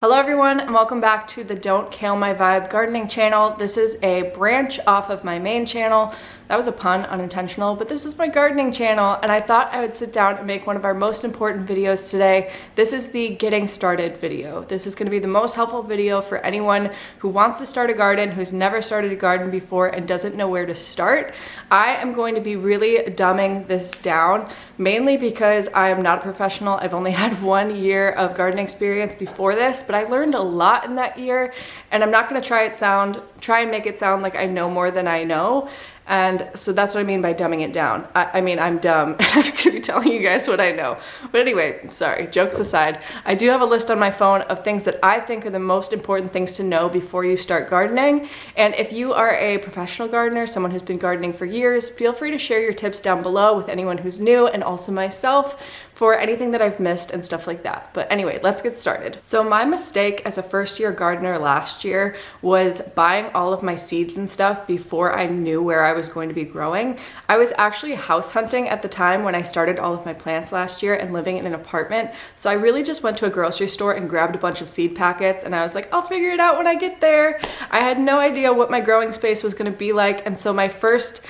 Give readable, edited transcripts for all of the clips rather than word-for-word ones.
Hello everyone and welcome back to the Don't Kale My Vibe gardening channel. This is a branch off of my main channel. That was a pun, unintentional, but this is my gardening channel and I thought I would sit down and make one of our most important videos today. This is the getting started video. This is going to be the most helpful video for anyone who wants to start a garden, who's never started a garden before and doesn't know where to start. I am going to be really dumbing this down, mainly because I am not a professional. I've only had 1 year of gardening experience before this, but I learned a lot in that year, and I'm not going to try and make it sound like I know more than I know. And so that's what I mean by dumbing it down. I mean, I'm dumb and I'm gonna be telling you guys what I know. But anyway, sorry, jokes aside, I do have a list on my phone of things that I think are the most important things to know before you start gardening. And if you are a professional gardener, someone who's been gardening for years, feel free to share your tips down below with anyone who's new and also myself for anything that I've missed and stuff like that. But anyway, let's get started. So my mistake as a first-year gardener last year was buying all of my seeds and stuff before I knew where I was going to be growing. I was actually house hunting at the time when I started all of my plants last year and living in an apartment. So I really just went to a grocery store and grabbed a bunch of seed packets and I was like, I'll figure it out when I get there. I had no idea what my growing space was going to be like. And so my first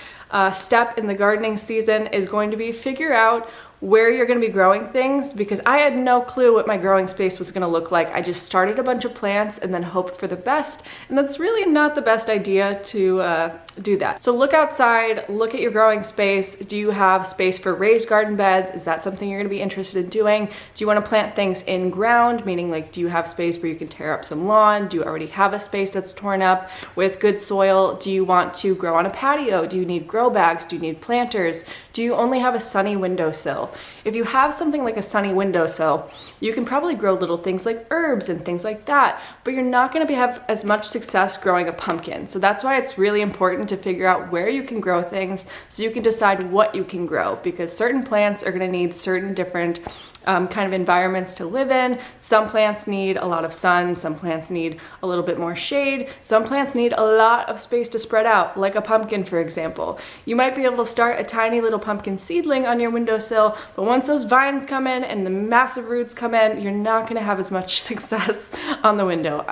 step in the gardening season is going to be figure out where you're going to be growing things, because I had no clue what my growing space was going to look like. I just started a bunch of plants and then hoped for the best, and that's really not the best idea to do that. So look outside, look at your growing space. Do you have space for raised garden beds? Is that something you're going to be interested in doing? Do you want to plant things in ground, meaning like do you have space where you can tear up some lawn? Do you already have a space that's torn up with good soil? Do you want to grow on a patio? Do you need grow bags? Do you need planters? Do you only have a sunny windowsill? If you have something like a sunny windowsill, you can probably grow little things like herbs and things like that, but you're not going to have as much success growing a pumpkin. So that's why it's really important to figure out where you can grow things so you can decide what you can grow, because certain plants are going to need certain different kind of environments to live in. Some plants need a lot of sun, some plants need a little bit more shade, some plants need a lot of space to spread out, like a pumpkin, for example. You might be able to start a tiny little pumpkin seedling on your windowsill, but once those vines come in and the massive roots come in, you're not going to have as much success on the window.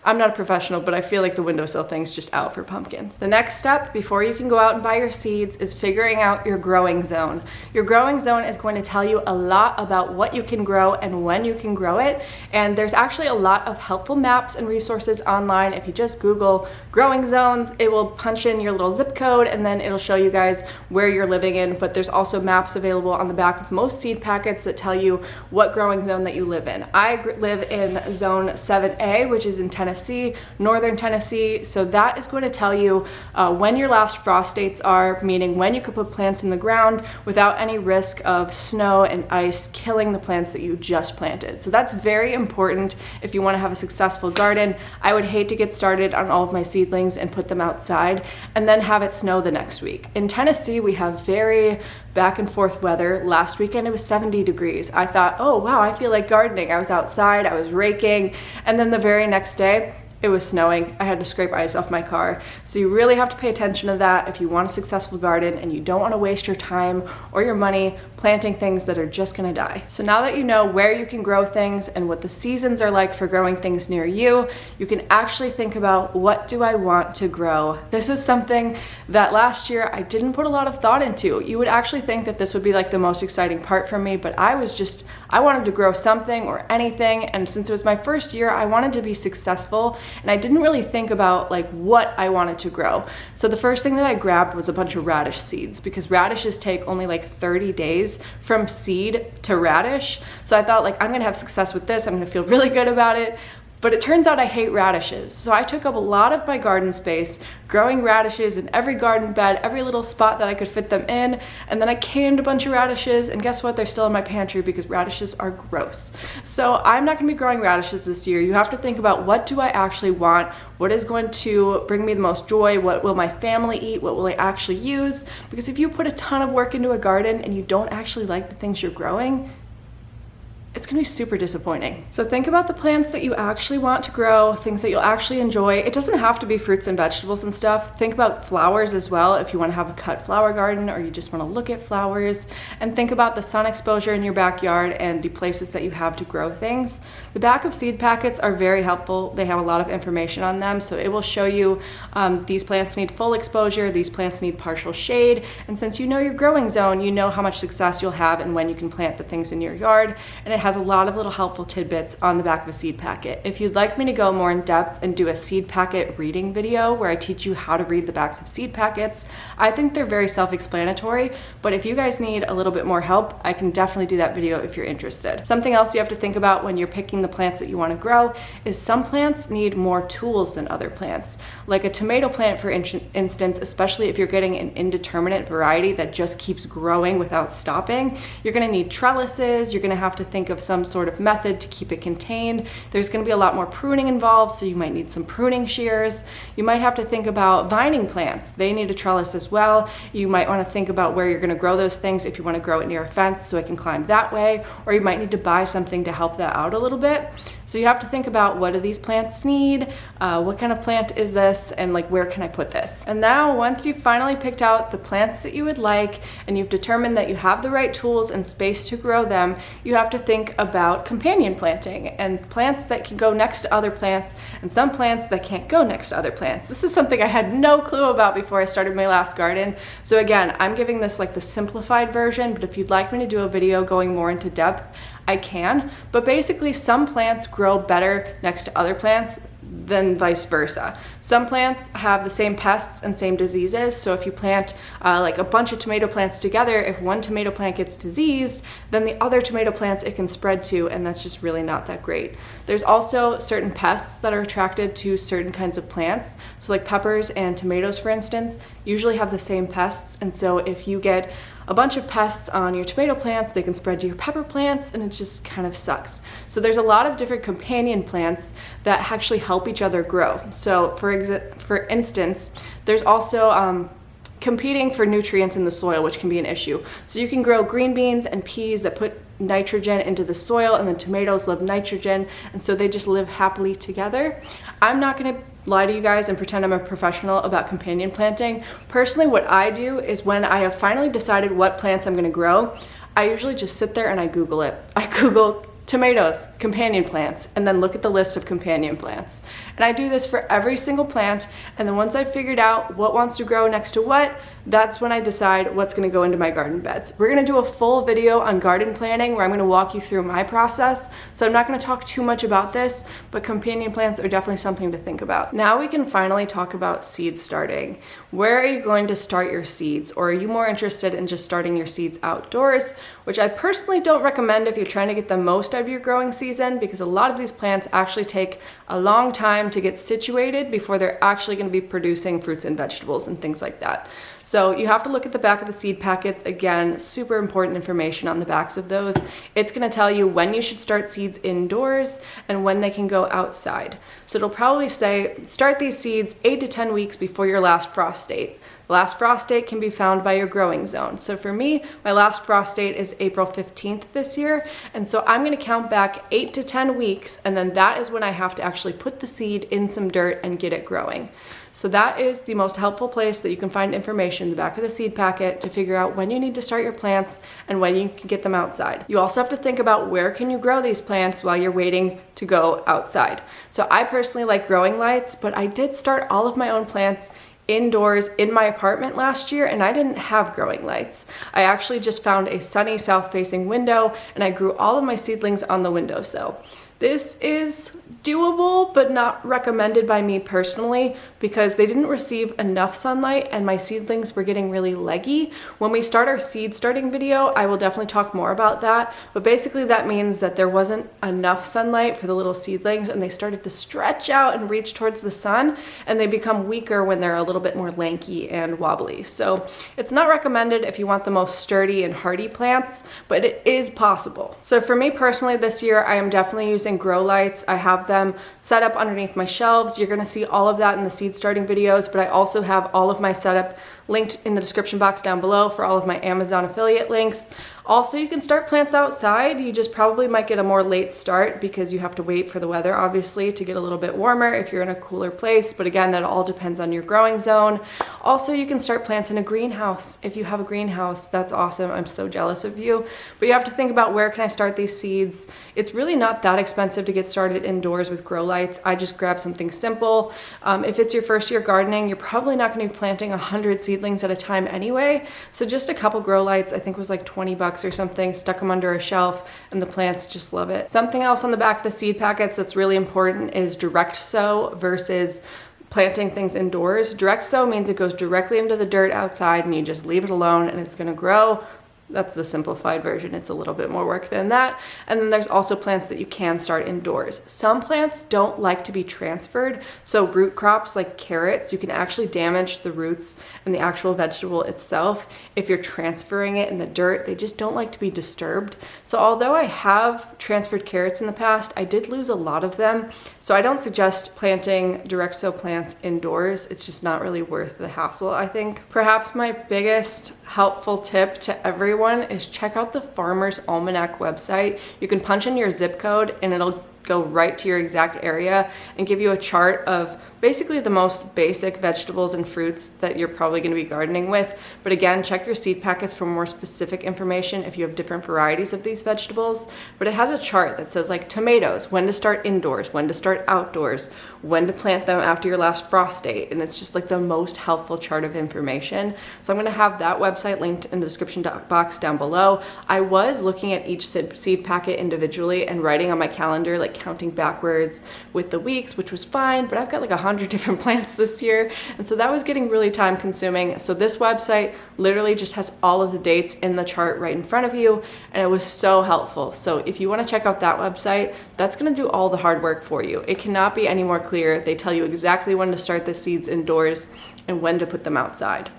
I'm not a professional, but I feel like the windowsill thing's just out for pumpkins. The next step before you can go out and buy your seeds is figuring out your growing zone. Your growing zone is going to tell you a lot about what you can grow and when you can grow it. And there's actually a lot of helpful maps and resources online. If you just Google growing zones, it will punch in your little zip code and then it'll show you guys where you're living in. But there's also maps available on the back of most seed packets that tell you what growing zone that you live in. I live in zone 7A, which is in Tennessee, northern Tennessee. So that is going to tell you when your last frost dates are, meaning when you could put plants in the ground without any risk of snow and ice killing the plants that you just planted. So that's very important if you want to have a successful garden. I would hate to get started on all of my seedlings and put them outside and then have it snow the next week. In Tennessee, we have very back and forth weather. Last weekend it was 70 degrees. I thought, oh wow, I feel like gardening. I was outside, I was raking, and then the very next day it was snowing. I had to scrape ice off my car. So you really have to pay attention to that if you want a successful garden and you don't want to waste your time or your money planting things that are just going to die. So now that you know where you can grow things and what the seasons are like for growing things near you, you can actually think about, what do I want to grow? This is something that last year I didn't put a lot of thought into. You would actually think that this would be like the most exciting part for me, but I wanted to grow something or anything, and since it was my first year, I wanted to be successful, and I didn't really think about like what I wanted to grow. So the first thing that I grabbed was a bunch of radish seeds, because radishes take only like 30 days from seed to radish. So I thought, like, I'm gonna have success with this, I'm gonna feel really good about it. But it turns out I hate radishes. So I took up a lot of my garden space growing radishes in every garden bed, every little spot that I could fit them in. And then I canned a bunch of radishes, and guess what? They're still in my pantry because radishes are gross. So I'm not gonna be growing radishes this year. You have to think about, what do I actually want? What is going to bring me the most joy? What will my family eat? What will I actually use? Because if you put a ton of work into a garden and you don't actually like the things you're growing, it's gonna be super disappointing. So think about the plants that you actually want to grow, things that you'll actually enjoy. It doesn't have to be fruits and vegetables and stuff. Think about flowers as well if you want to have a cut flower garden or you just want to look at flowers. And think about the sun exposure in your backyard and the places that you have to grow things. The back of seed packets are very helpful. They have a lot of information on them, so it will show you these plants need full exposure, these plants need partial shade, and since you know your growing zone, you know how much success you'll have and when you can plant the things in your yard. And it has a lot of little helpful tidbits on the back of a seed packet. If you'd like me to go more in depth and do a seed packet reading video where I teach you how to read the backs of seed packets, I think they're very self-explanatory, but if you guys need a little bit more help, I can definitely do that video if you're interested. Something else you have to think about when you're picking the plants that you want to grow is some plants need more tools than other plants. Like a tomato plant, for instance, especially if you're getting an indeterminate variety that just keeps growing without stopping, you're going to need trellises, you're going to have to think of some sort of method to keep it contained. There's going to be a lot more pruning involved, so you might need some pruning shears. You might have to think about vining plants. They need a trellis as well. You might want to think about where you're going to grow those things if you want to grow it near a fence so it can climb that way, or you might need to buy something to help that out a little bit. So you have to think about, what do these plants need? What kind of plant is this? And like, where can I put this? And now once you've finally picked out the plants that you would like and you've determined that you have the right tools and space to grow them, you have to think about companion planting and plants that can go next to other plants and some plants that can't go next to other plants. This is something I had no clue about before I started my last garden. So again, I'm giving this like the simplified version, but if you'd like me to do a video going more into depth, I can. But basically, some plants grow better next to other plants than vice versa. Some plants have the same pests and same diseases, so if you plant like a bunch of tomato plants together, if one tomato plant gets diseased, then the other tomato plants it can spread to, and that's just really not that great. There's also certain pests that are attracted to certain kinds of plants, so like peppers and tomatoes, for instance, usually have the same pests, and so if you get a bunch of pests on your tomato plants, they can spread to your pepper plants, and it just kind of sucks. So there's a lot of different companion plants that actually help each other grow. So for instance, there's also competing for nutrients in the soil, which can be an issue. So you can grow green beans and peas that put nitrogen into the soil, and then tomatoes love nitrogen, and so they just live happily together. I'm not gonna lie to you guys and pretend I'm a professional about companion planting. Personally, what I do is when I have finally decided what plants I'm gonna grow, I usually just sit there and I Google it. I Google tomatoes, companion plants, and then look at the list of companion plants. And I do this for every single plant, and then once I've figured out what wants to grow next to what, that's when I decide what's gonna go into my garden beds. We're gonna do a full video on garden planning where I'm gonna walk you through my process, so I'm not gonna talk too much about this, but companion plants are definitely something to think about. Now we can finally talk about seed starting. Where are you going to start your seeds? Or are you more interested in just starting your seeds outdoors, which I personally don't recommend if you're trying to get the most out of your growing season, because a lot of these plants actually take a long time to get situated before they're actually gonna be producing fruits and vegetables and things like that. So you have to look at the back of the seed packets. Again, super important information on the backs of those. It's gonna tell you when you should start seeds indoors and when they can go outside. So it'll probably say, start these seeds 8 to 10 weeks before your last frost date. The last frost date can be found by your growing zone. So for me, my last frost date is April 15th this year. And so I'm gonna count back 8 to 10 weeks, and then that is when I have to actually put the seed in some dirt and get it growing. So that is the most helpful place that you can find information, the back of the seed packet, to figure out when you need to start your plants and when you can get them outside. You also have to think about where can you grow these plants while you're waiting to go outside. So I personally like growing lights, but I did start all of my own plants indoors in my apartment last year, and I didn't have growing lights. I actually just found a sunny south-facing window, and I grew all of my seedlings on the windowsill. This is doable, but not recommended by me personally, because they didn't receive enough sunlight and my seedlings were getting really leggy. When we start our seed starting video, I will definitely talk more about that, but basically that means that there wasn't enough sunlight for the little seedlings, and they started to stretch out and reach towards the sun, and they become weaker when they're a little bit more lanky and wobbly. So it's not recommended if you want the most sturdy and hardy plants, but it is possible. So for me personally this year, I am definitely using grow lights. I have them set up underneath my shelves. You're gonna see all of that in the seed starting videos, but I also have all of my setup linked in the description box down below for all of my Amazon affiliate links. Also, you can start plants outside. You just probably might get a more late start because you have to wait for the weather, obviously, to get a little bit warmer if you're in a cooler place. But again, that all depends on your growing zone. Also, you can start plants in a greenhouse. If you have a greenhouse, that's awesome. I'm so jealous of you. But you have to think about, where can I start these seeds? It's really not that expensive to get started indoors with grow lights. I just grabbed something simple. If it's your first year gardening, you're probably not going to be planting 100 seedlings at a time anyway. So just a couple grow lights, I think was like 20 bucks or something, stuck them under a shelf, and the plants just love it. Something else on the back of the seed packets that's really important is direct sow versus planting things indoors. Direct sow means it goes directly into the dirt outside and you just leave it alone and it's going to grow. That's the simplified version. It's a little bit more work than that. And then there's also plants that you can start indoors. Some plants don't like to be transferred. So root crops like carrots, you can actually damage the roots and the actual vegetable itself if you're transferring it in the dirt. They just don't like to be disturbed. So although I have transferred carrots in the past, I did lose a lot of them. So I don't suggest planting direct sow plants indoors. It's just not really worth the hassle, I think. Perhaps my biggest helpful tip to everyone is check out the Farmer's Almanac website. You can punch in your zip code and it'll go right to your exact area and give you a chart of basically the most basic vegetables and fruits that you're probably going to be gardening with. But again, check your seed packets for more specific information if you have different varieties of these vegetables. But it has a chart that says like tomatoes, when to start indoors, when to start outdoors, when to plant them after your last frost date. And it's just like the most helpful chart of information. So I'm going to have that website linked in the description box down below. I was looking at each seed packet individually and writing on my calendar, like counting backwards with the weeks, which was fine, but I've got like 100 different plants this year, and so that was getting really time consuming. So this website literally just has all of the dates in the chart right in front of you, and it was so helpful. So if you want to check out that website, that's going to do all the hard work for you. It cannot be any more clear. They tell you exactly when to start the seeds indoors and when to put them outside.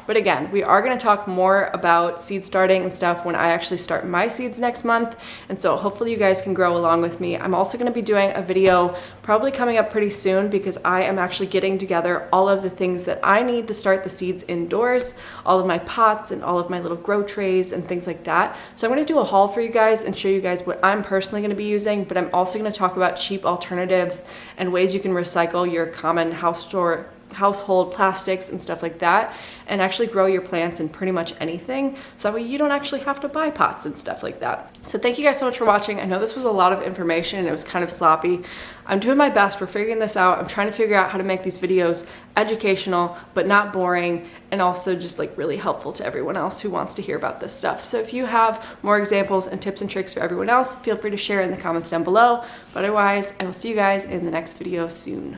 But again, we are going to talk more about seed starting and stuff when I actually start my seeds next month. And so hopefully you guys can grow along with me. I'm also going to be doing a video probably coming up pretty soon because I am actually getting together all of the things that I need to start the seeds indoors, all of my pots and all of my little grow trays and things like that. So I'm going to do a haul for you guys and show you guys what I'm personally going to be using, but I'm also going to talk about cheap alternatives and ways you can recycle your common household plastics and stuff like that and actually grow your plants in pretty much anything, so that way you don't actually have to buy pots and stuff like that. So thank you guys so much for watching. I know this was a lot of information and it was kind of sloppy. I'm doing my best. We're figuring this out. I'm trying to figure out how to make these videos educational but not boring, and also just like really helpful to everyone else who wants to hear about this stuff. So if you have more examples and tips and tricks for everyone else, feel free to share in the comments down below. But otherwise, I will see you guys in the next video soon.